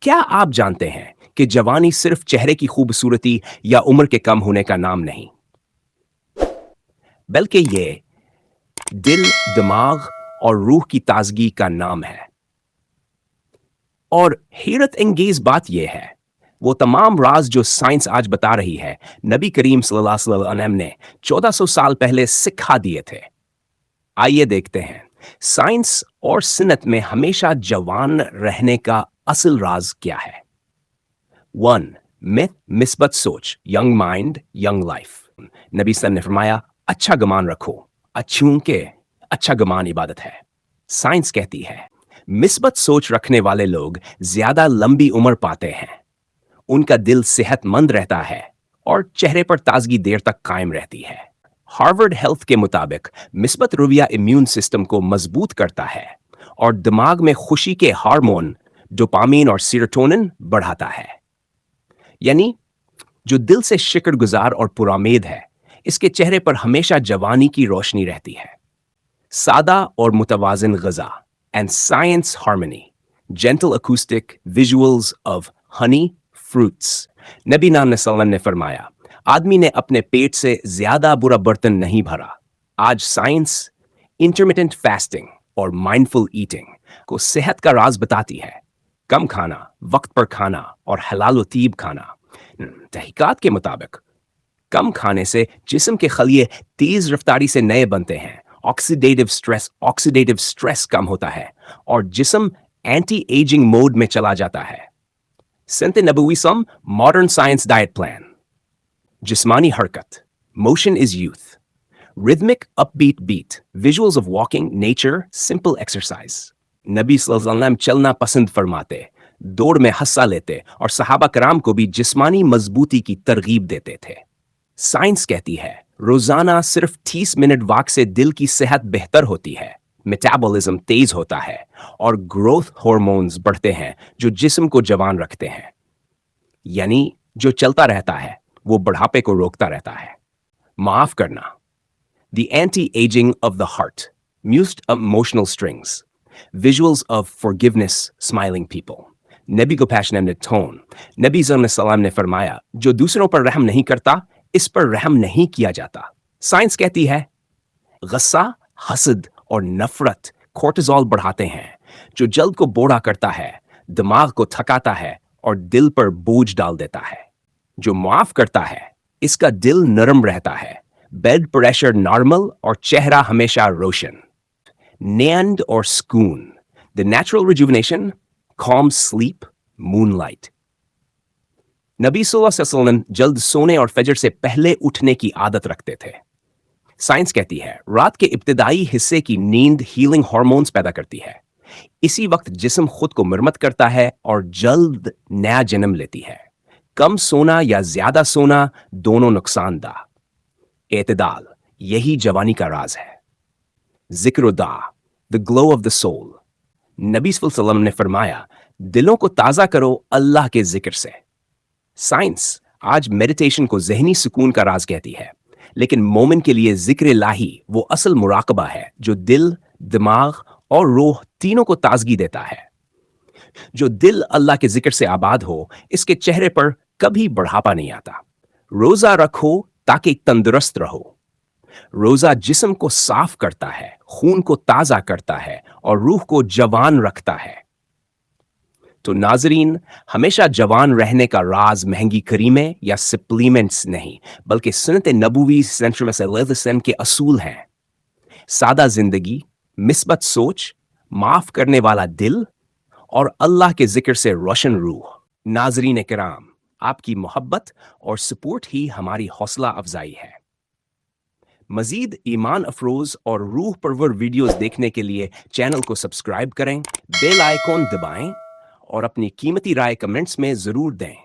क्या आप जानते हैं कि जवानी सिर्फ चेहरे की खूबसूरती या उम्र के कम होने का नाम नहीं, बल्कि ये दिल, दिमाग और रूह की ताजगी का नाम है। और हैरत अंगेज बात यह है, वो तमाम राज जो साइंस आज बता रही है, नबी करीम सल्लल्लाहु अलैहि वसल्लम ने 1400 साल पहले सिखा दिए थे। आइए देखते हैं, साइंस और सिन्नत में हमेशा जवान रहने का असल राज क्या है। 1. मिथ, मिस्बत सोच, यंग माइंड यंग लाइफ। नबी सल्लल्लाहु ने फरमाया, अच्छा गुमान रखो, चूंकि अच्छा गुमान इबादत है। साइंस कहती है मिस्बत सोच रखने वाले लोग ज्यादा लंबी उम्र पाते हैं, उनका दिल सेहतमंद रहता है और चेहरे पर ताजगी देर तक कायम रहती है। हार्वर्ड हेल्थ के मुताबिक मिस्बत रवैया इम्यून सिस्टम को मजबूत करता है और दिमाग में खुशी के हार्मोन डोपामीन और सीरोटोनिन बढ़ाता है। यानी जो दिल से शुक्रगुजार और पुरामेद है, इसके चेहरे पर हमेशा जवानी की रोशनी रहती है। सादा और मुतवाजिन ग़िज़ा and science harmony, gentle acoustic visuals of honey fruits. नबी नाम सल्लल्लाहु ने फरमाया, आदमी ने अपने पेट से ज्यादा बुरा बर्तन नहीं भरा। आज साइंस इंटरमिटेंट फास्टिंग और माइंडफुल ईटिंग को सेहत का राज बताती है। कम खाना, वक्त पर खाना और हलाल व तीब खाना। तहकीकात के मुताबिक कम खाने से जिस्म के खलिए तेज रफ्तारी से नए बनते हैं, ऑक्सीडेटिव स्ट्रेस कम होता है और जिस्म एंटी एजिंग मोड में चला जाता है। संत नबवी सम मॉडर्न साइंस डाइट प्लान। जिस्मानी हरकत, motion is youth, rhythmic upbeat beat, visuals of walking, nature, simple exercise। नबी सल्लल्लाहु अलैहि वसल्लम चलना पसंद फरमाते, दौड़ में हिस्सा लेते और सहाबा कराम को भी जिस्मानी मजबूती की तरगीब देते थे। साइंस कहती है रोजाना सिर्फ 30 मिनट वॉक से दिल की सेहत बेहतर होती है, मेटाबॉलिज्म तेज होता है और ग्रोथ हार्मोन्स बढ़ते हैं जो जिस्म को जवान रखते हैं। यानी जो चलता रहता है वो बुढ़ापे को रोकता रहता है। माफ करना, the anti-aging of the heart, mused emotional strings, visuals of forgiveness, smiling people। नबी को पैशनेट टोन। नबी सल्लल्लाहु ने फरमाया, जो दूसरों पर रहम नहीं करता, इस पर रहम नहीं किया जाता। साइंस कहती है गुस्सा, हसद और नफरत कोर्टिजोल बढ़ाते हैं, जो जल्द को बोड़ा करता है, दिमाग को थकाता है और दिल पर बोझ डाल देता है। जो माफ करता है, इसका दिल नरम रहता है, ब्लड प्रेशर नॉर्मल और चेहरा हमेशा रोशन। नैंड और स्कून, the natural rejuvenation, calm sleep, moonlight। नबी सल्लल्लाहु अलैहि वसल्लम जल्द सोने और फजर से पहले उठने की आदत रखते थे। साइंस कहती है रात के इब्तिदाई हिस्से की नींद हीलिंग हार्मोन्स पैदा करती है। इसी वक्त जिस्म खुद को मरम्मत करता है और जल्द नया जन्म लेती है। कम सोना या ज्यादा सोना दोनों नुकसानदा। एतदाल, यही जवानी का राज है। जिक्र-दा, the glow of the soul. नबी सल्लल्लाहु अलैहि वसल्लम ने फरमाया, दिलों को ताजा करो अल्लाह के जिक्र से। साइंस आज मेडिटेशन को जहनी सुकून का राज कहती है, लेकिन मोमिन के लिए जिक्र इलाही वो असल मुराकबा है जो दिल, दिमाग और रूह तीनों को ताजगी देता है। जो दिल अल्लाह के जिक्र से आबाद हो, इसके चेहरे पर कभी बढ़ापा नहीं आता। रोजा रखो ताकि तंदुरुस्त रहो। रोजा जिस्म को साफ करता है, खून को ताजा करता है और रूह को जवान रखता है। तो नाजरीन, हमेशा जवान रहने का राज महंगी क्रीमें या सप्लीमेंट्स नहीं, बल्कि सुन्नत नबवी सेंट्रम के असूल हैं। सादा जिंदगी, मिस्बत सोच, माफ करने वाला दिल और अल्लाह के जिक्र से रोशन रूह। नाजरीन किराम, आपकी मोहब्बत और सपोर्ट ही हमारी हौसला अफजाई है। मजीद ईमान अफरोज और रूह परवर वीडियोस देखने के लिए चैनल को सब्सक्राइब करें, बेल आइकॉन दबाएं और अपनी कीमती राय कमेंट्स में जरूर दें।